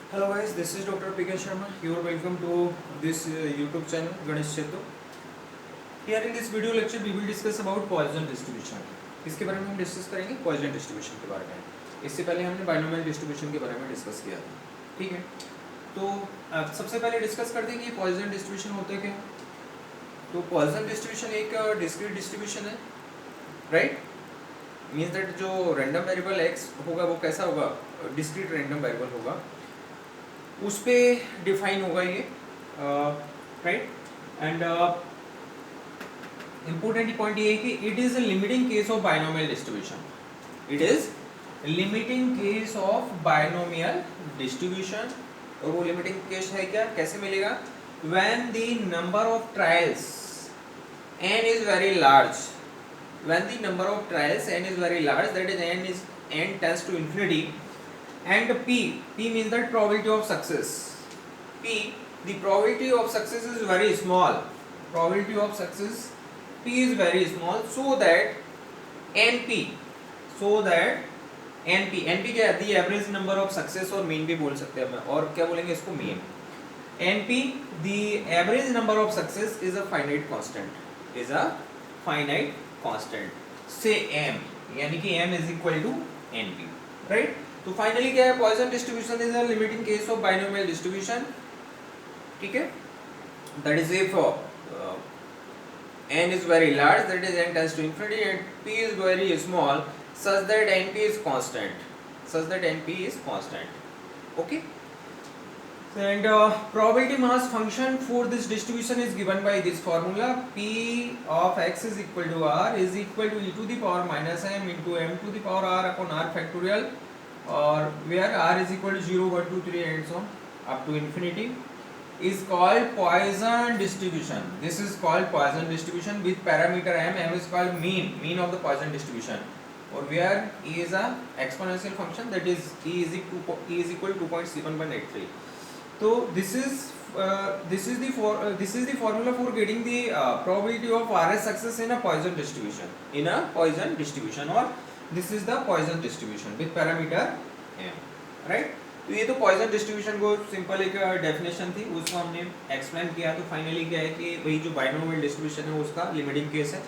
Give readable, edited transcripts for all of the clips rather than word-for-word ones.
Hello guys, this is Dr. PK Sharma. You are welcome to this YouTube channel Ganesh Chetu. Here in this video lecture we will discuss about Poisson distribution. इसके बारे में हम discuss करेंगे Poisson distribution के बारे में. इससे पहले हमने बाइनोमियल डिस्ट्रीब्यूशन के बारे में डिस्कस किया था. ठीक है, तो सबसे पहले डिस्कस करते हैं कि Poisson distribution होता है क्या. तो Poisson distribution एक डिस्क्रीट डिस्ट्रीब्यूशन है, राइट. मीन्स दैट जो रैंडम वेरिएबल x होगा वो कैसा होगा, डिस्क्रीट रैंडम वेरिएबल होगा, उस पे डिफाइन होगा ये, राइट. एंड इम्पोर्टेंट पॉइंट ये है कि it is a limiting case of binomial distribution. It is limiting case of binomial distribution. और वो लिमिटिंग केस है क्या, कैसे मिलेगा, when the number of trials n is very large. When the number of trials n is very large, that is n tends to infinity, and p means that probability of success. The probability of success is very small. Probability of success p is very small, so that np क्या है, the average number of success और mean भी बोल सकते हैं, और क्या बोलेंगे इसको, mean. np, the average number of success is a finite constant. से m, यानी कि m is equal to np, right. तो फाइनली क्या है, Poisson distribution is a limiting case of binomial distribution. ठीक है, that is if n is very large, that is n tends to infinity, and p is very small, such that np is constant. Okay, and probability mass function for this distribution is given by this formula. P of x is equal to r is equal to e to the power minus m into m to the power r upon r factorial, or where r is equal to 0, 1, 2, 3 and so on up to infinity, is called Poisson distribution. This is called Poisson distribution with parameter m. M is called mean of the Poisson distribution, or where e is a exponential function, that is e is equal to 2.7183. So this is the formula for getting the probability of RS success in a Poisson distribution, or this is the Poisson distribution with parameter m, right. तो ये तो Poisson distribution को simple एक definition थी, उसको हमने explain किया. तो फाइनली क्या है कि वही जो बाइनोमियल डिस्ट्रीब्यूशन है उसका लिमिटिंग केस है.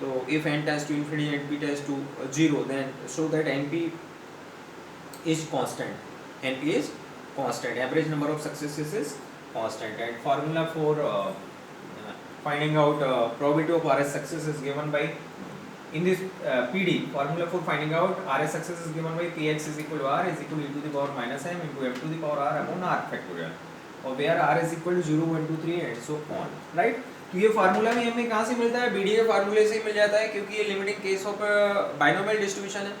तो if n tends to infinity and p tends to 0, then show that np is constant. Average number of successes is constant, and formula for finding out probability of RS success is given by, in this PD, formula for finding out RS success is given by px is equal to r is equal to e to the power minus m into m to the power r upon r factorial, और where r is equal to 0, 1, 2, 3 and so on, right. तो ये formula भी हमें कहाँ से मिलता है, BD के फार्मूले से ही मिल जाता है, क्योंकि ये limiting case of binomial distribution है.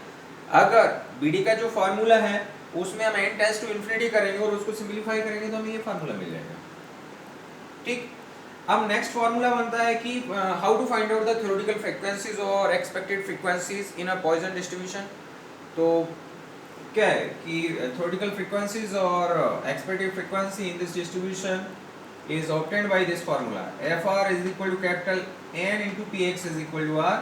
अगर बीडी का जो फार्मूला है उसमें हम n टेंड्स टू इन्फिनिटी करेंगे और उसको सिंपलीफाई करेंगे तो हमें ये फार्मूला मिल जाएगा. ठीक, अब नेक्स्ट फार्मूला बनता है कि how to find out the theoretical frequencies और expected frequencies in a Poisson distribution. तो क्या है कि थ्योरेटिकल फ्रीक्वेंसीज और expected frequency in this distribution is obtained by this formula. fr is equal to capital N into px is equal to r.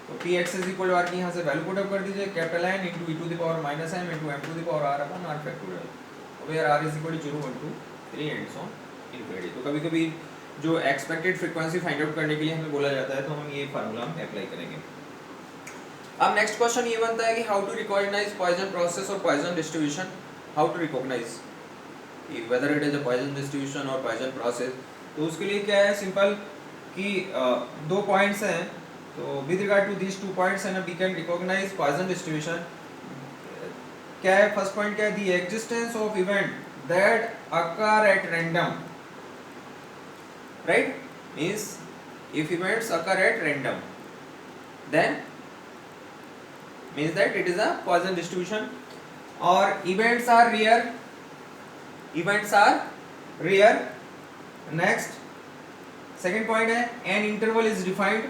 तो px is equal to r की यहाँ से value put up कर दीजिए, capital N into e to the power minus m into m to the power r upon r factorial, where r is equal to 0, 1, 2, 3 and so on infinity. तो कभी कभी जो expected frequency find out करने के लिए हमें बोला जाता है, तो हम ये फार्मूला हम अप्लाई करेंगे. अब नेक्स्ट क्वेश्चन ये बनता है कि how to recognize Poisson process और Poisson distribution. How to recognize whether it is a Poisson distribution or Poisson process. तो उसके लिए क्या है, सिंपल कि दो पॉइंट्स हैं, तो with regard to this 2 points है ना, we can recognize Poisson distribution. क्या है, फर्स्ट पॉइंट क्या है, the existence of event that occur at random, right. Means if events occur at random then means that it is a Poisson distribution. और events are rare. Next, second point है, an interval is defined.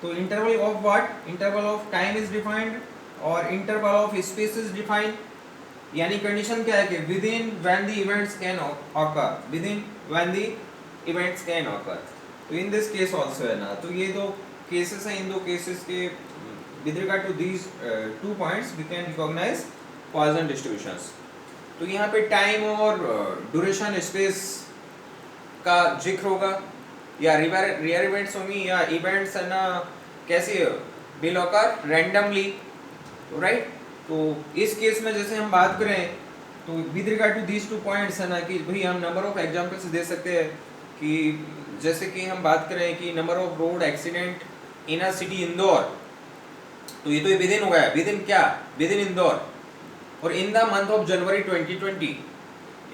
तो interval of what, interval of time is defined और interval of space is defined. यानी condition क्या है कि within when the events can occur. तो in this case also है ना, तो ये दो केसेस हैं, इन दो केसेस के with regard to these 2 points we can recognize Poisson distributions. तो यहाँ पे टाइम और ड्यूरेशन स्पेस का जिक्र होगा, या रियर इवेंट्स होंगी, या इवेंट्स है ना कैसे विल ऑकर रैंडमली, राइट। तो इस केस में जैसे हम बात करें तो with regard to these 2 points है ना कि भाई हम नंबर ऑफ एग्जांपल्स दे सकते हैं कि जैसे कि हम बात करें कि number of road accident in a city Indore, तो ये तो विद इन हो गया, विद इन क्या, विद इन इंदौर। और in the month of January 2020,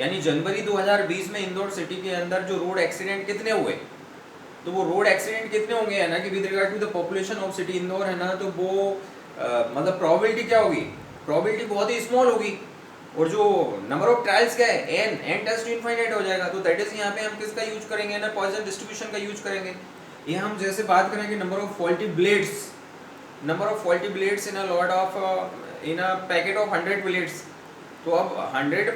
यानी जनवरी 2020 में इंदौर सिटी के अंदर जो रोड एक्सीडेंट कितने हुए, तो वो रोड एक्सीडेंट कितने होंगे है ना कि with regard to the population of city Indore है ना, तो वो मतलब प्रोबेबिलिटी क्या होगी, प्रोबेबिलिटी बहुत ही स्मॉल होगी। और जो नंबर ऑफ ट्रायल्स क्या है, एन टेस्ट टू इनफाइनाइट हो जाएगा। तो दैट इज यहाँ पे हम किसका यूज करेंगे ना, पॉइजन डिस्ट्रीब्यूशन का यूज करेंगे। ये हम जैसे बात करेंगे number of faulty blades, number of faulty blades in a lot of in a packet of 100 plates, तो अब 100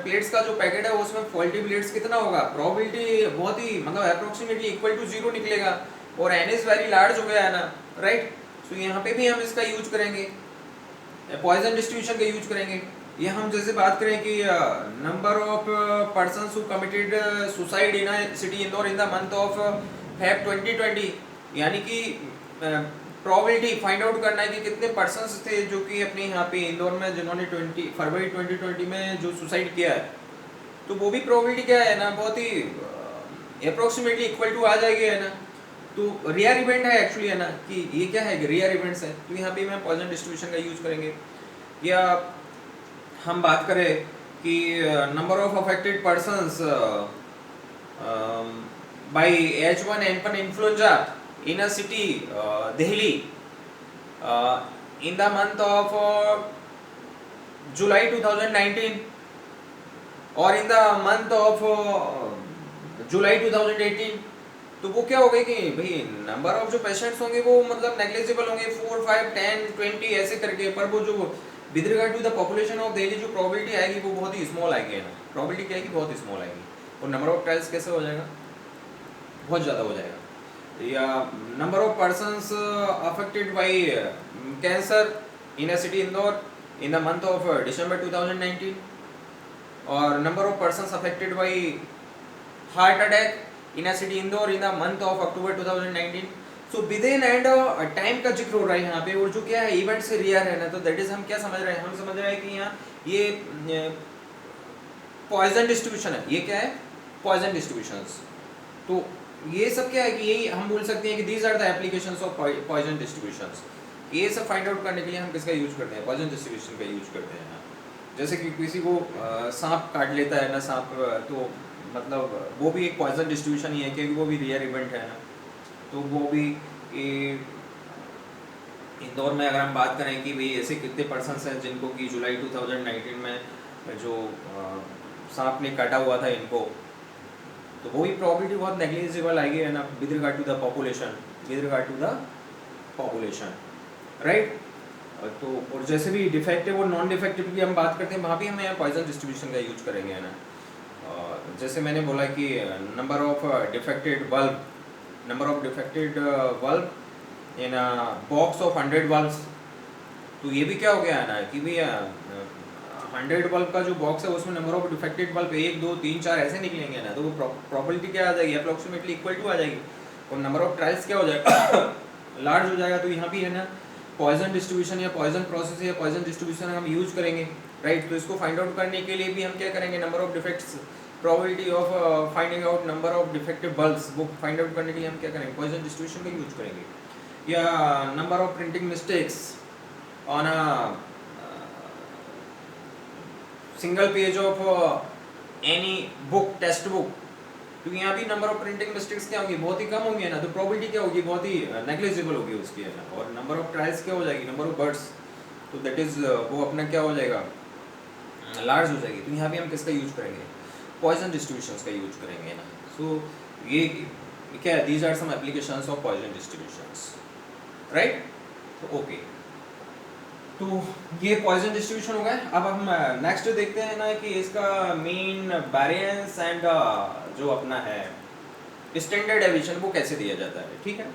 प्लेट्स का जो पैकेट है उसमें फॉल्टी ब्लेड्स कितना होगा, प्रोबेबिलिटी बहुत ही मतलब अप्रोक्सीमेटली इक्वल टू 0 निकलेगा, और एन इज वेरी लार्ज हो गया है ना, राइट। तो यहाँ पे भी हम इसका यूज करेंगे, पॉइजन डिस्ट्रीब्यूशन का यूज करेंगे। ये हम जैसे बात करें कि number of persons who committed suicide in a city Indore in the month of Feb 2020, यानी कि प्रोबेबिलिटी फाइंड आउट करना है कि कितने पर्सन्स थे जो कि अपने यहाँ पे इंदौर में जिन्होंने फरवरी 2020 में जो सुसाइड किया है, तो वो भी प्रोबेबिलिटी क्या है ना, बहुत ही अप्रोक्सीमेटली इक्वल टू आ जाएगी है ना। तो रियर इवेंट है एक्चुअली है ना कि ये क्या है कि रियर इवेंट्स है, तो यहाँ पे हम पॉइजन डिस्ट्रीब्यूशन का यूज करेंगे। या हम बात करें कि number of affected persons by H1N1 influenza in a city Delhi in the month of July 2019 और in the month of July 2018, तो वो क्या हो गए कि भाई नंबर ऑफ जो पेशेंट्स होंगे वो मतलब नेग्लिजिबल होंगे, 4, 5, 10, 20 ऐसे करके, पर वो जो with regard to the population of Delhi जो प्रोबेबिलिटी आएगी वो बहुत ही स्मॉल आएगी ना, प्रोबेबिलिटी क्या आएगी, बहुत ही स्मॉल आएगी। और नंबर ऑफ ट्रायल्स कैसे हो जाएगा, बहुत ज़्यादा हो जाएगा। या number of persons affected by cancer in a city Indore in the month of December 2019, और number of persons affected by heart attack in a city Indore in the month of October 2019। So with in and time का जिक्र हो रहा है यहाँ पे, और जो क्या है इवेंट से रियर है ना, तो दैट इज हम क्या समझ रहे हैं, हम समझ रहे हैं कि यहाँ ये पॉइजन डिस्ट्रीब्यूशन है, ये क्या है पॉइजन डिस्ट्रीब्यूशंस। तो ये सब क्या है कि यही हम बोल सकते हैं कि these are the applications of Poisson distributions. ये सब फाइंड आउट करने के लिए हम किसका यूज करते हैं, पॉइजन डिस्ट्रीब्यूशन का यूज करते हैं। जैसे कि किसी को सांप काट लेता है ना, सांप तो मतलब वो भी एक पॉइजन डिस्ट्रीब्यूशन ही है, क्योंकि वो भी रियर इवेंट है ना। तो वो भी इंदौर में अगर हम बात करें कि भाई ऐसे कितने पर्सन्स हैं जिनको कि जुलाई 2019 में जो सांप ने काटा हुआ था इनको, तो वो भी प्रॉबिलिटी बहुत नेग्लिजिबल आएगी है ना, with regard to the population, with regard to the population, right. तो और जैसे भी डिफेक्टिव और नॉन डिफेक्टिव की हम बात करते हैं, वहाँ भी हम यहाँ पॉइजन डिस्ट्रीब्यूशन का यूज करेंगे है ना। जैसे मैंने बोला कि number of defected bulb, number of defected bulb in box of 100 bulbs, तो ये भी क्या हो गया है ना कि भैया 100 बल्ब का जो बॉक्स है उसमें नंबर ऑफ डिफेक्टेड बल्ब 1, 2, 3, 4 ऐसे निकलेंगे ना, तो वो प्रोबेबिलिटी क्या आ जाएगी, अप्रोक्सीमेटली इक्वल टू आ जाएगी। और नंबर ऑफ ट्रायल्स क्या हो जाएगा लार्ज हो जाएगा। तो यहाँ भी है ना पॉइजन डिस्ट्रीब्यूशन या पॉइजन प्रोसेस या पॉइजन डिस्ट्रीब्यूशन हम यूज करेंगे, राइट। तो इसको फाइंड आउट करने के लिए भी हम क्या करेंगे, number of defects, probability of finding out number of defective bulbs, वो फाइंड आउट करने के लिए हम क्या करेंगे, पॉइजन डिस्ट्रीब्यूशन का यूज करेंगे। या number of printing mistakes on a single page of any book, text book, क्योंकि यहाँ भी नंबर ऑफ प्रिंटिंग मिस्टेक्स क्या होगी, बहुत ही कम होंगी ना, तो प्रोबेबिलिटी क्या होगी, बहुत ही नेग्लिजिबल होगी उसकी है ना। और नंबर ऑफ ट्रायल्स क्या हो जाएगी, नंबर ऑफ बर्ड्स, तो दैट इज वो अपना क्या हो जाएगा, लार्ज हो जाएगी। तो यहाँ भी हम किसका यूज करेंगे, पॉइजन डिस्ट्रीब्यूशंस का यूज करेंगे ना। सो ये क्या है, these are some applications of Poisson distributions, right. तो ओके, तो ये पॉइजन डिस्ट्रीब्यूशन हो गया। अब हम नेक्स्ट देखते हैं ना कि इसका मीन वेरिएंस एंड जो अपना है स्टैंडर्ड डेविएशन वो कैसे दिया जाता है, ठीक है।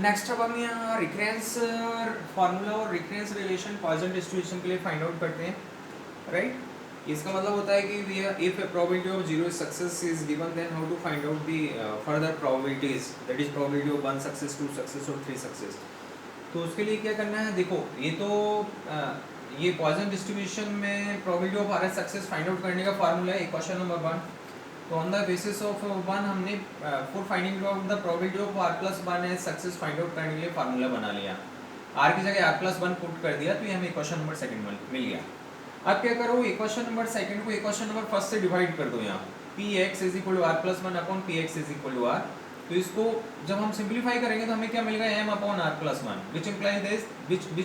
नेक्स्ट अब हम यहाँ रिकरेंस फार्मूला और रिकरेंस रिलेशन पॉइसन डिस्ट्रीब्यूशन के लिए फाइंड आउट करते हैं, राइट। इसका मतलब होता है कि we if a probability of zero success is given then how to find out the further probabilities, that is probability of 1 success 2 success और 3 सक्सेस। तो उसके लिए क्या करना है, देखो ये तो ये पॉइसन डिस्ट्रीब्यूशन में probability of RS success find out करने का फार्मूला है इक्वेशन नंबर 1। तो ऑन द बेसिस ऑफ 1 हमने for finding out the probability of r plus 1 as success find out करने के लिए फार्मूला बना लिया। r की जगह r प्लस 1 पुट कर दिया तो ये हमें इक्वेशन नंबर सेकंड मिल गया। अब क्या करो, इक्वेशन नंबर सेकंड को इक्वेशन नंबर फर्स्ट से डिवाइड कर दो। यहाँ px is equal to r plus 1 upon px is equal to r। तो इसको जब हम सिंप्लीफाई करेंगे तो हमें क्या मिलेगा, m upon r plus 1 which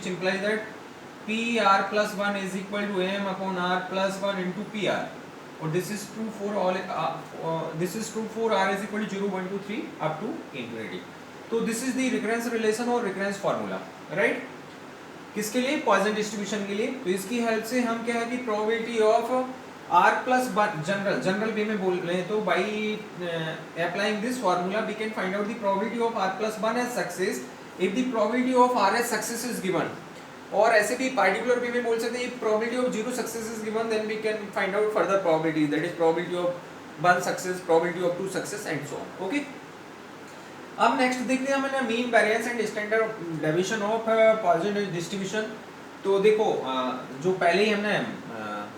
implies that pr plus 1 is equal to m upon r plus 1 into pr। और this is true for all, this is true for r is equal to 0 1 2 3 up to infinity. तो this is the recurrence relation और recurrence formula, right. किसके लिए, Poisson distribution के लिए। तो इसकी help से हम क्या है कि probability of r plus 1 general way में बोल रहे हैं, तो by applying this formula we can find out the probability of r plus 1 as success if the probability of r as success is given. और ऐसे भी पार्टिकुलर वे में बोल सकते हैं, probability of 0 success is given then we can find out further probability, that is probability of 1 success, probability of 2 success and so on, okay. अब next देखते हैं हमने mean variance and standard deviation of Poisson distribution. तो देखो जो पहले ही हमने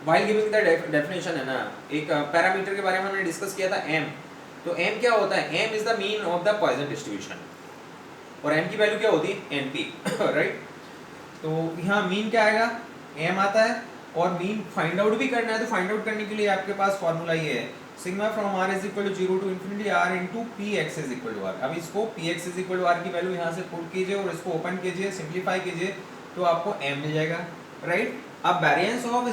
while giving the definition है ना, एक पैरामीटर के बारे में हमने डिस्कस किया था m। तो m क्या होता है, m is the mean of the Poisson distribution और m की वैल्यू क्या होती है np, राइट। तो यहाँ मीन क्या आएगा, m आता है और मीन फाइंड आउट भी करना है। तो फाइंड आउट करने के लिए आपके पास फार्मूला ये है, sigma from r is equal to 0 to infinity r into px is equal to r। अब इसको px is equal to r की वैल्यू यहाँ से पुट कीजिए और इसको ओपन कीजिए, सिंपलीफाई कीजिए तो आपको m मिल जाएगा, राइट। अब वेरिएंस ऑफ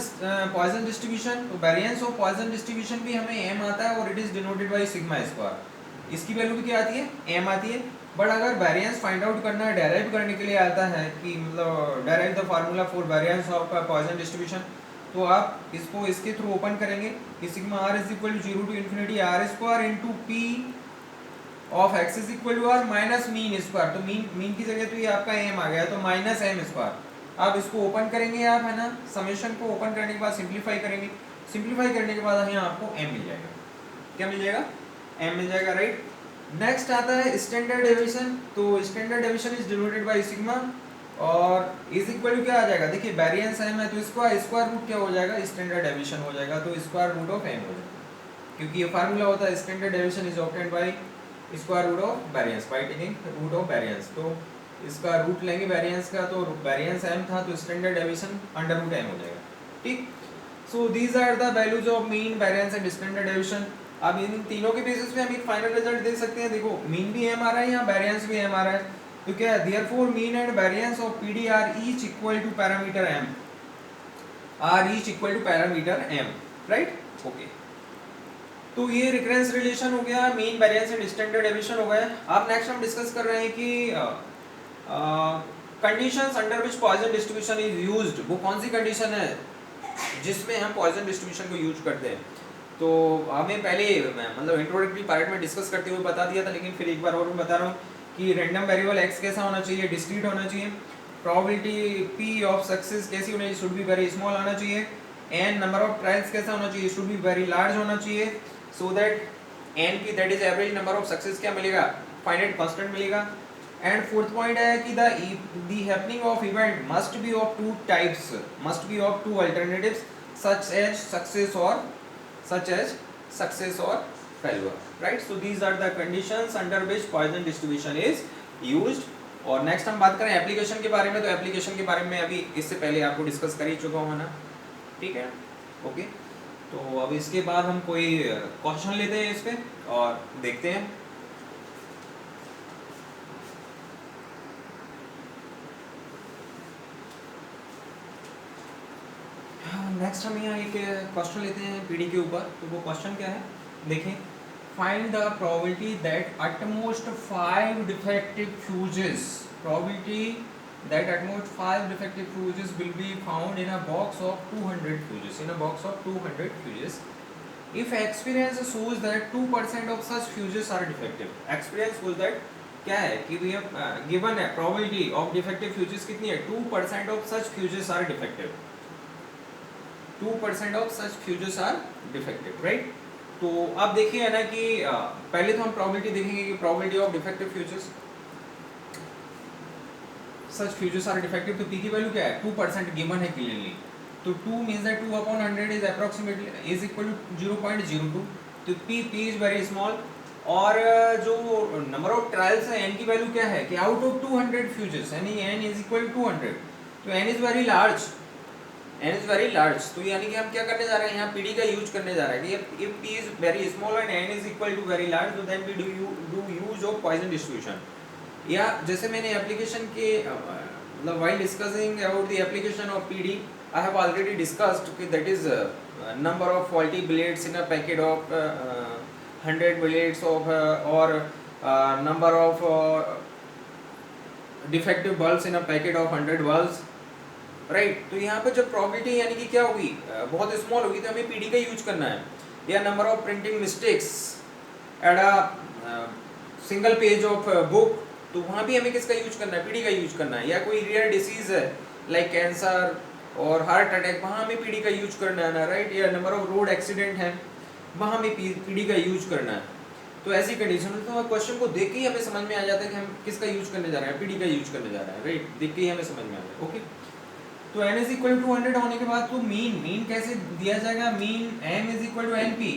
पॉइसन डिस्ट्रीब्यूशन, तो वेरिएंस ऑफ पॉइसन डिस्ट्रीब्यूशन भी हमें m आता है और it is denoted by sigma square. इसकी वैल्यू भी क्या आती है, m आती है। बट अगर वेरिएंस फाइंड आउट करना है, डेराइव करने के लिए आता है कि मतलब derive the formula for variance of Poisson distribution, तो आप इसको इसके थ्रू ओपन करेंगे कि sigma r is equal to 0 to infinity r square into p of x is equal to r minus mean square. तो मीन की जगह तो ये आपका m आ गया, तो माइनस m स्क्वायर। अब इसको ओपन करेंगे आप, है ना, समेशन को ओपन करने के बाद सिंपलीफाई करेंगे, सिंपलीफाई करने के बाद यहाँ आपको m मिल जाएगा। क्या मिल जाएगा, m मिल जाएगा, राइट। नेक्स्ट आता है स्टैंडर्ड डेविएशन। तो standard deviation is denoted by sigma और इज इक्वल टू क्या आ जाएगा, देखिए वेरिएंस m है तो इसका स्क्वायर रूट क्या हो जाएगा, स्टैंडर्ड डेविएशन हो जाएगा। तो स्क्वायर रूट ऑफ m हो जाएगा, क्योंकि ये फार्मूला होता है standard deviation is obtained by square root of variance by taking root of variance. तो इसका रूट लेंगे वेरिएंस का, तो वेरिएंस m था तो standard deviation under root m हो जाएगा, ठीक। So these are the values of mean, variance and standard deviation. अब इन तीनों के बेसिस पे हम एक फाइनल रिजल्ट दे सकते हैं। देखो मीन भी m आ रहा है, यहाँ वेरिएंस भी m आ रहा है, तो क्या है, therefore mean and variance of PD are each equal to parameter m, are each equal to parameter m, right, okay. तो ये रिकरेंस रिलेशन हो गया, mean variance and standard deviation हो गया। अब नेक्स्ट हम डिस्कस कर रहे हैं कि conditions under which Poisson distribution is used. वो कौन सी कंडीशन है जिसमें हम पॉइसन डिस्ट्रीब्यूशन को यूज करते हैं। तो हमें पहले मतलब इंट्रोडक्टरी पार्ट में डिस्कस करते हुए बता दिया था, लेकिन फिर एक बार और मैं बता रहा हूँ कि रैंडम वेरिएबल x कैसा होना चाहिए, डिस्क्रीट होना चाहिए, प्रोबेबिलिटी p ऑफ सक्सेस कैसी होनी चाहिए, शुड बी वेरी स्मॉल आना चाहिए, एंड नंबर ऑफ ट्रायल्स कैसा होना चाहिए, शुड बी वेरी लार्ज होना चाहिए, सो दैट n की that is average number of success क्या मिलेगा, फाइनाइट कांस्टेंट मिलेगा। एंड फोर्थ पॉइंट है कि the happening of event must be of two types, must be of two alternatives such as success और failure, right? So these are the conditions under which Poisson distribution is used। और next हम बात करें application के बारे में। तो application के बारे में अभी इससे पहले आपको डिस्कस कर ही चुका हूँ ना, ठीक है, ओके। तो अब इसके बाद हम कोई क्वेश्चन लेते हैं इस पे और देखते हैं। नेक्स्ट हम यहाँ एक क्वेश्चन लेते हैं पीडी के ऊपर। तो वो क्वेश्चन क्या है, देखें, find the probability that at most 5 defective fuses, probability that at most 5 defective fuses will be found in a box of 200 fuses, in a box of 200 fuses if experience shows that 2% of such fuses are defective। experience shows that क्या है कि भैया given है probability of defective futures कितनी है 2% of such futures are defective 2% of such futures are defective right. तो अब देखिए ना कि पहले तो हम प्रोबेबिलिटी देखेंगे कि probability of defective futures such futures are defective, तो पी की वैल्यू क्या है 2% गिवन है क्लियरली, तो 2 means that 2 upon 100 is approximately is equal to 0.02, तो p इज वेरी स्मॉल। और जो नंबर ऑफ ट्रायल्स है n की वैल्यू क्या है कि आउट ऑफ 200 फ्यूचर्स यानी n इज इक्वल टू 200, तो n is very large, n is very large, तो यानी कि हम क्या करने जा रहे हैं यहाँ pd का यूज करने जा रहे हैं कि if p is very small and n is equal to very large, तो then we do use of Poisson distribution. या जैसे मैंने एप्लीकेशन के मतलब while discussing about the application of PD I have already discussed कि that is number of faulty billets in a packet of 100 billets of और number of defective bulbs in a packet of 100 bulbs right. तो यहाँ पर जब probability यानी कि क्या होगी बहुत स्मॉल होगी, तो हमें पीडी का यूज करना है। या number of printing mistakes at a single page of book, तो वहाँ भी हमें किसका यूज करना है पीडी का यूज करना है। या कोई रेयर डिसीज है लाइक कैंसर और हार्ट अटैक, वहाँ हमें पीडी का यूज करना है ना राइट। या नंबर ऑफ रोड एक्सीडेंट है, वहाँ हमें पीडी का यूज करना है। तो ऐसी कंडीशन में तो क्वेश्चन को देख के ही हमें समझ में आ जाता है कि हम किसका यूज करने जा रहे हैं, पीडी का यूज करने जा रहे हैं राइट, देख के ही हमें समझ में आ जाए। ओके, तो n इज इक्वल टू 100 होने के बाद तो मीन कैसे दिया जाएगा, mean m is equal to np,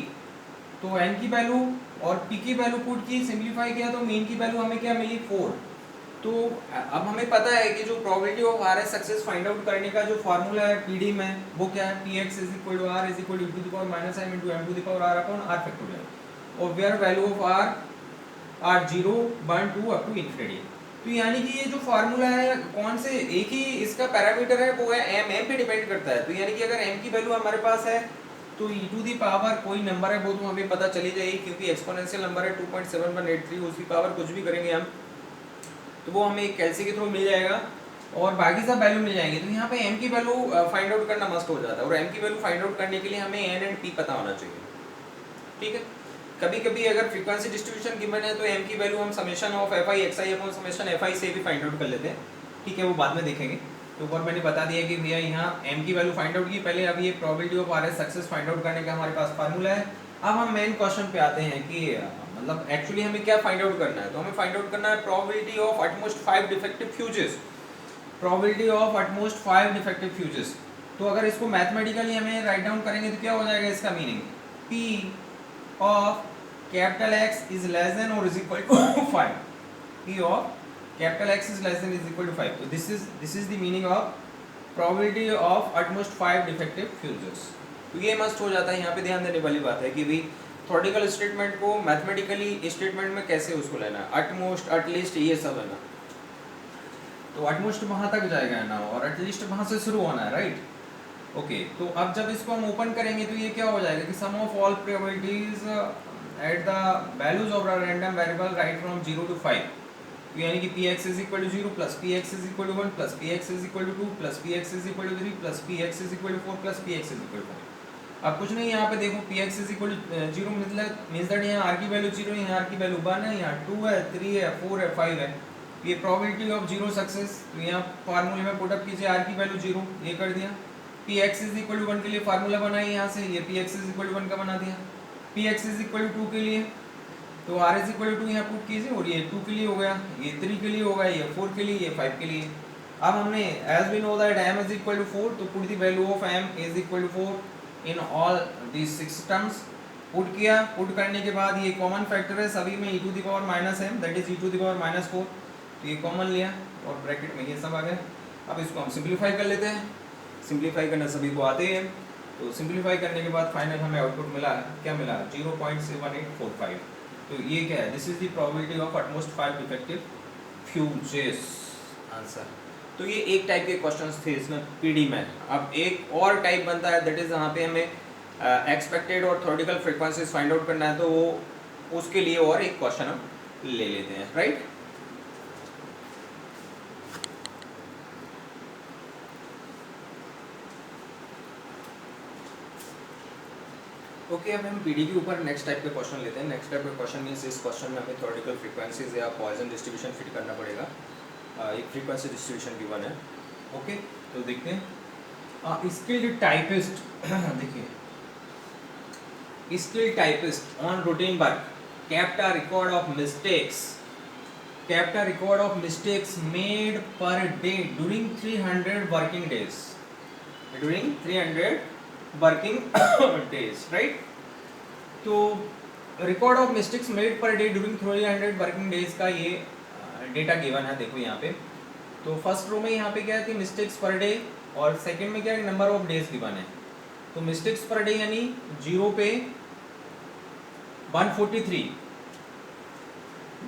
तो n की वैल्यू और p की वैल्यू पुट की सिंपलीफाई किया तो मीन की वैल्यू हमें क्या मिली 4। तो अब हमें पता है कि जो probability of R S success find out करने का जो फार्मूला है पीडी में वो क्या है, px is equal to r is equal to e to the power minus m into m to the power r upon r factorial, और where value of r are 0 1 2 up to infinity. तो यानी कि ये जो formula है कौन से एक ही इसका पैरामीटर है वो है m पे डिपेंड करता है। तो यानी कि अगर m की वैल्यू हमारे पास है तो e टू दी पावर कोई नंबर है वो तो हमें पता चली जाएगी, क्योंकि एक्सपोनेंशियल नंबर है 2.7183, उसकी पावर कुछ भी करेंगे हम तो वो हमें कैलसी के थ्रू मिल जाएगा और बाकी सब वैल्यू मिल जाएंगे। तो यहाँ पे m की वैल्यू फाइंड आउट करना मस्ट हो जाता है, और m की वैल्यू फाइंड आउट करने के लिए हमें n एंड p पता होना चाहिए। ठीक है, कभी कभी अगर फ्रीक्वेंसी डिस्ट्रीब्यूशन गिवन है तो m की वैल्यू हम summation of fi xi upon summation fi से भी फाइंड आउट कर लेते हैं। ठीक है, वो बाद में देखेंगे। तो ऊपर मैंने बता दिया कि भैया यहाँ m की वैल्यू फाइंड आउट की पहले, अब ये probability of RS success find out करने का हमारे पास फार्मूला है। अब हम मेन क्वेश्चन पे आते हैं कि मतलब एक्चुअली हमें क्या फाइंड आउट करना है। तो हमें फाइंड आउट करना है probability of at most 5 defective futures, probability of at most 5 defective futures. तो अगर इसको मैथमेटिकली हमें राइट डाउन करेंगे तो क्या हो जाएगा इसका meaning, p of capital X is less than or is equal to 5, p of capital X is less than is equal to 5। तो this is the meaning of probability of at most 5 defective fuses। तो ये must हो जाता है, यहाँ पे ध्यान देने वाली बात है कि भाई थ्योरेटिकल स्टेटमेंट को मैथमेटिकली स्टेटमेंट में कैसे उसको लेना है, एटमोस्ट एटलीस्ट ये सब है ना। तो एटमोस्ट वहाँ तक जाएगा ना और एटलीस्ट वहाँ से शुरू होना है राइट। ओके, तो अब जब इसको हम ओपन करेंगे तो ये क्या हो जाएगा कि sum of all probabilities at the values of a random variable right from 0 to 5, तो यानी कि px is equal to 0 plus px is equal to 1 plus px is equal to 2 plus px is equal to 3 plus px is equal to 4 plus px is equal to 5। अब कुछ नहीं, यहाँ पे देखो px is equal to 0 means that यहाँ r की value 0 है, यहाँ r की वैल्यू 1 है, यहाँ 2 है, 3 है, 4 है, 5 है। ये प्रोबेबिलिटी ऑफ 0 सक्सेस, तो यहाँ फार्मूले में पुट अप कीजिए r की वैल्यू 0, ये कर दिया। px is equal to 1 के लिए फार्मूला बनाइए, यहाँ से ये px is equal to 1 का बना दिया। px is equal to 2 के लिए तो r is equal to 2 यहाँ पुट कीजिए, और ये 2 के लिए हो गया, ये 3 के लिए हो गया, ये 4 के लिए, ये 5 के लिए। अब हमने as we know that m is equal to 4, तो put the value of m is equal to 4 in all these 6 terms। Put किया, पुट करने के बाद ये कॉमन फैक्टर है सभी में e to the power minus m, that is e to the power minus 4, तो ये कॉमन लिया और ब्रैकेट में ये सब आ गया। अब इसको हम सिंप्लीफाई कर लेते हैं, सिंप्लीफाई करना सभी को आते हैं। तो सिंप्लीफाई करने के बाद फाइनल हमें आउटपुट मिला, क्या मिला 0.7845। तो ये क्या है, this is the probability of at most 5 defective futures answer. तो ये एक टाइप के क्वेश्चंस थे इसमें पीडी में। अब एक और टाइप बनता है, दैट इज जहाँ पे हमें एक्सपेक्टेड और थ्योरेटिकल फ्रीक्वेंसीज फाइंड आउट करना है, तो वो उसके लिए और एक क्वेश्चन हम ले लेते हैं राइट। ओके, अब हम पीडी के ऊपर नेक्स्ट टाइप के क्वेश्चन लेते हैं। नेक्स्ट टाइप का क्वेश्चन मीन्स इस क्वेश्चन में हमें थ्योरेटिकल फ्रीक्वेंसीज या पॉइसन डिस्ट्रीब्यूशन फिट करना पड़ेगा। एक फ्रीक्वेंसी डिस्ट्रीब्यूशन गिवन है। ओके, तो देखते हैं। स्किल्ड टाइपिस्ट देखिए, skilled typist on routine work kept a record of mistakes made per day during 300 working days, right? तो record of mistakes made per day during 300 working days का ये data given है। देखो यहाँ पे, तो फर्स्ट रो में यहाँ पे क्या है कि मिस्टेक्स पर डे, और सेकंड में क्या है, नंबर ऑफ डेज गिवन है। तो मिस्टेक्स पर डे यानी 0 पे 143,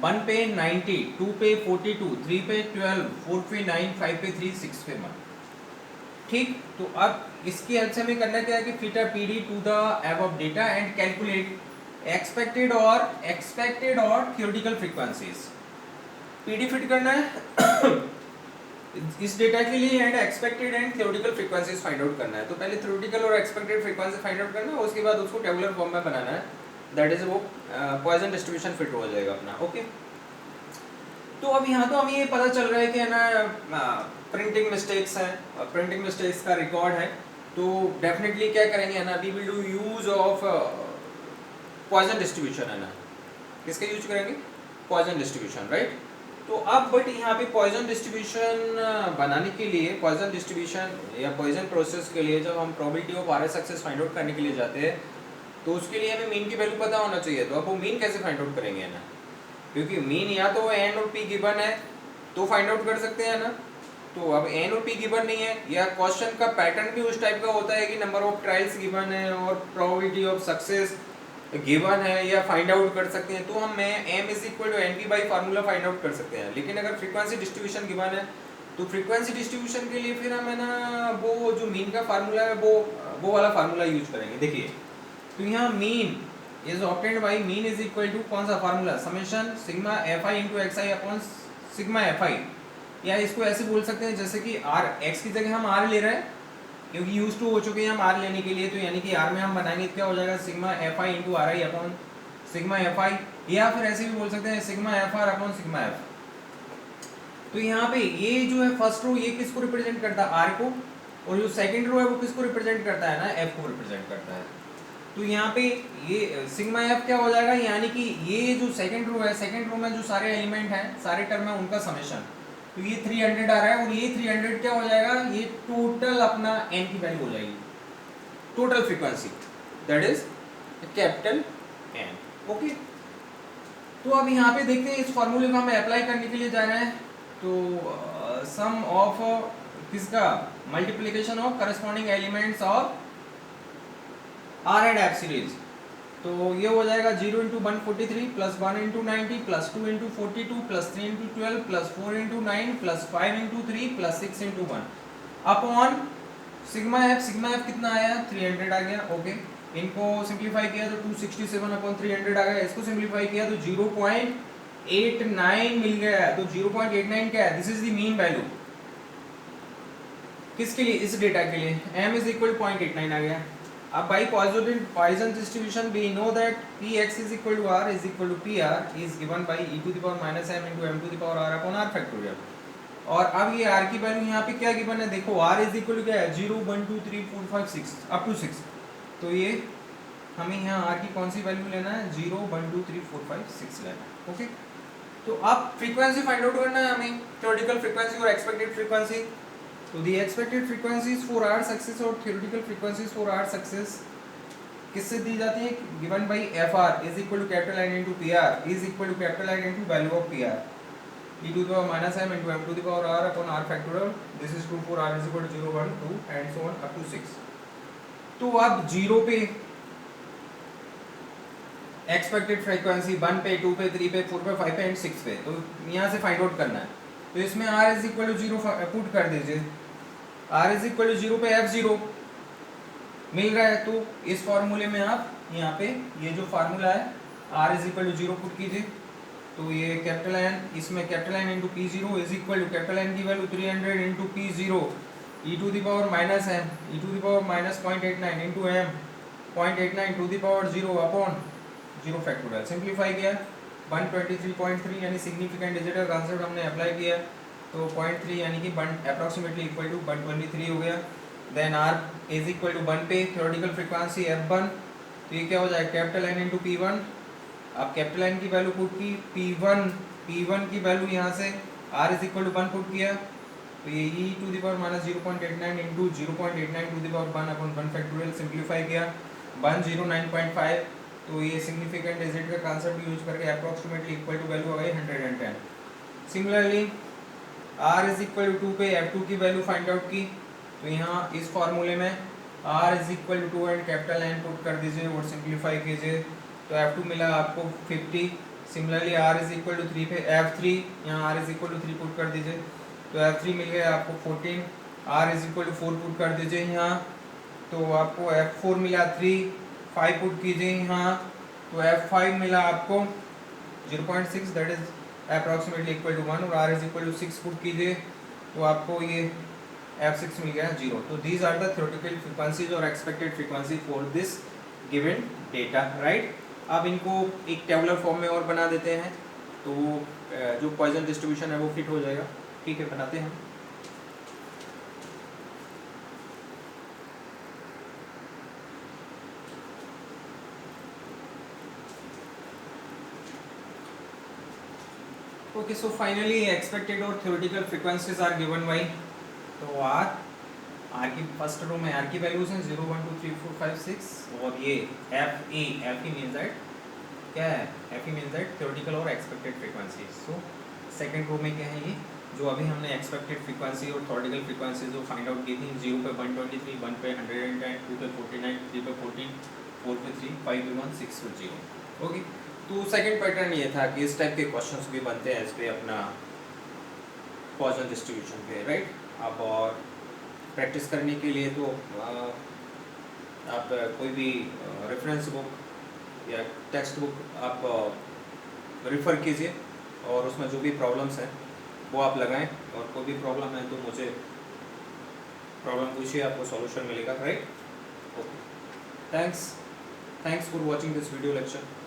1 पे 90, 2 पे 42, 3 पे 12, 4 पे 9, 5 पे 3, 6 पे 1। ठीक, तो अब इसकी हेल्प से हमें करना क्या है कि fit a PD to the above data and calculate expected और थ्योरेटिकल फ्रीक्वेंसीज। पीडी फिट करना है इस डेटा के लिए and expected and theoretical frequencies find out करना है। तो पहले थ्योरेटिकल और एक्सपेक्टेड फ्रीक्वेंसी फाइंड आउट करना है, उसके बाद उसको टेबुलर फॉर्म में बनाना है। दैट इज वो पॉइसन डिस्ट्रीब्यूशन फिट हो जाएगा अपना। ओके, तो अब यहाँ तो हमें ये पता चल रहा है कि है ना प्रिंटिंग मिस्टेक्स है, प्रिंटिंग मिस्टेक्स का रिकॉर्ड है। तो डेफिनेटली क्या करेंगे है ना, we will do use of Poisson distribution है ना। किसका यूज करेंगे? Poisson distribution, right? तो अब बट यहाँ पे पॉइसन डिस्ट्रीब्यूशन बनाने के लिए, पॉइसन डिस्ट्रीब्यूशन या पॉइसन प्रोसेस के लिए जब हम probability of RS success find out करने के लिए जाते हैं, तो उसके लिए हमें मीन की वैल्यू पता होना चाहिए। तो अब वो मीन कैसे फाइंड आउट करेंगे ना, क्योंकि मीन या तो एन और पी गिवन है तो फाइंड आउट कर सकते हैं ना। तो अब एन और पी गिवन नहीं है, या क्वेश्चन का पैटर्न भी उस टाइप का होता है कि नंबर ऑफ ट्रायल्स गिवन है और प्रोबेबिलिटी ऑफ सक्सेस गिवन है, या फाइंड आउट कर सकते हैं। तो हम M is equal to N P by formula find out कर सकते हैं। लेकिन अगर फ्रीक्वेंसी डिस्ट्रीब्यूशन गिवन है, तो फ्रीक्वेंसी डिस्ट्रीब्यूशन के लिए फिर हमें ना वो जो मीन का फार्मूला है वो वाला फार्मूला यूज करेंगे। देखिए, तो यहाँ mean is obtained by mean is equal to कौन सा formula, summation sigma F I into X I upon sigma F I. या इसको ऐसे बोल सकते हैं जैसे कि आर, एक्स की जगह हम आर ले रहे हैं क्योंकि यूज टू हो चुके हैं हम आर लेने के लिए। तो यानी कि आर में हम बनाएंगे क्या हो जाएगा, sigma F I into are I upon sigma F I. या फिर ऐसे भी बोल सकते हैं sigma F R upon sigma F. तो यहाँ पे ये जो है फर्स्ट रो, ये किसको रिप्रेजेंट करता है, आर को, और जो सेकंड रो है वो किसको रिप्रेजेंट करता है ना, एफ को रिप्रेजेंट करता है। तो यहाँ पे ये सिग्मा एफ क्या हो जाएगा, यानी कि ये जो सेकंड रो है, सेकंड रो में जो सारे एलिमेंट हैं, सारे टर्म है, उनका समेशन। तो ये 300 आ रहा है, और ये 300 क्या हो जाएगा, ये टोटल अपना एन की वैल्यू हो जाएगी, total frequency, that is capital N. Okay, तो अब यहाँ पे देखते हैं इस फॉर्मूले को हम अप्लाई करने के लिए जा रहे हैं। तो सम ऑफ किसका, multiplication of corresponding elements of R and F series. तो ये हो जाएगा 0 into 143 plus 1 into 90 plus 2 into 42 plus 3 into 12 plus 4 into 9 plus 5 into 3 plus 6 into 1 upon sigma F कितना आया, 300 आ गया। ओके, इनको सिंप्लीफाई किया तो 267 अपॉन 300 आ गया। इसको सिंप्लीफाई किया तो 0.89 मिल गया। तो 0.89 क्या है, this is the mean value किसके लिए, इस डेटा के लिए। m इज इक्वल 0.89 आ गया। अब by Poisson distribution we know that px is equal to r is equal to pr is given by e to the power minus m into m to the power r upon r factorial। और अब ये r की value यहाँ पे क्या given है, देखो r is equal to क्या है, 0 1 2 3 4 5 6 अप टू 6। तो ये हमें यहाँ r की कौन सी वैल्यू लेना है, 0 1 2 3 4 5 6 लेना है। ओके, तो अब फ्रीक्वेंसी फाइंड आउट करना है हमें, थ्योरेटिकल फ्रीक्वेंसी और एक्सपेक्टेड फ्रीक्वेंसी। तो the expected frequencies for R success और theoretical frequencies for R success किससे दी जाती है, given by F R is equal to capital N into P R is equal to capital N into value of P R e to the power minus m into m to the power r upon r factorial। this is true for r is equal to 0 1 2 and so on up to 6। तो अब 0 पे expected frequency, 1 पे 2 पे 3 पे 4 पे 5 पे and 6 पे, तो यहाँ से फाइंड आउट करना है। तो इसमें r is equal to 0 put कर दीजिए, r इज इक्वल टू 0 पे f0 मिल रहा है। तो इस फॉर्मूले में आप यहाँ पे ये जो फार्मूला है r is equal to 0 put कीजिए। तो ये कैपिटल एन, इसमें capital N into P zero is equal to capital N की value 300 into P zero E to the power minus M E to the power minus 0.89 into M 0.89 to the power 0 upon 0 factorial. Simplify किया 123.3 यानी significant digit का concept हमने apply किया, तो 0.3 यानी कि approximately equal to 123 हो गया। Then R is equal to 1 पे थ्योरेटिकल फ्रीक्वेंसी F1, तो ये क्या हो जाएगा कैपिटल N इंटू P1। अब कैपिटल N की वैल्यू पुट की, P1 की वैल्यू यहाँ से R is equal to 1 put किया, तो ये e to the power minus 0.89 into 0.89 to the power 1 upon 1 factorial. Simplify किया 109.5, तो ये सिग्निफिकेंट डिजिट का कॉन्सेप्ट यूज करके अप्रॉक्सीमेटली इक्वल टू वैल्यू आ गई 110। Similarly r is equal to 2 पे f2 की वैल्यू फाइंड आउट की, तो यहाँ इस फॉर्मूले में r is equal to 2 and capital N put कर दीजिए और सिंप्लीफाई कीजिए, तो f2 मिला आपको 50। Similarly r is equal to 3 पे f3, यहाँ r is equal to 3 put कर दीजिए, तो f3 मिल गया आपको 14। r is equal to 4 put कर दीजिए यहाँ, तो आपको f4 मिला 3। 5 पुट कीजिए यहाँ, तो f5 मिला आपको 0.6 that is approximately equal to 1, और r is equal to 6 put कीजिए, तो आपको ये f6 मिल गया 0। तो these are the theoretical frequencies और expected frequency for this given data, right. अब इनको एक टेबुलर फॉर्म में और बना देते हैं, तो जो पॉइजन डिस्ट्रीब्यूशन है वो फिट हो जाएगा। ठीक है, बनाते हैं। ओके, सो फाइनली एक्सपेक्टेड और theoretical frequencies are given by, तो आर की फर्स्ट रो में आर की वैल्यूज हैं 0 1 2 3 4 5 6, और ये एफ ई मीन्स दैट क्या है, F E means that theoretical और expected frequency. So second row में क्या है, ये जो अभी हमने एक्सपेक्टेड फ्रीक्वेंसी और थ्योरेटिकल फ्रीक्वेंसी जो फाइंड आउट की थी, 0 पे 123, 1 पे 110, 2 पे 49, 3 पे 14, 4 पे 3, 5 पे 1, 6 पे 0। ओके, तो सेकंड पैटर्न ये था कि इस टाइप के क्वेश्चंस भी बनते हैं इस पे अपना पॉइजन डिस्ट्रीब्यूशन पे, राइट। अब और प्रैक्टिस करने के लिए तो आप कोई भी रेफरेंस बुक या टेक्स्ट बुक आप रेफ़र कीजिए, और उसमें जो भी प्रॉब्लम्स हैं वो आप लगाएं, और कोई भी प्रॉब्लम है तो मुझे प्रॉब्लम पूछिए, आपको सॉल्यूशन मिलेगा, right. Okay, thanks for watching this video lecture.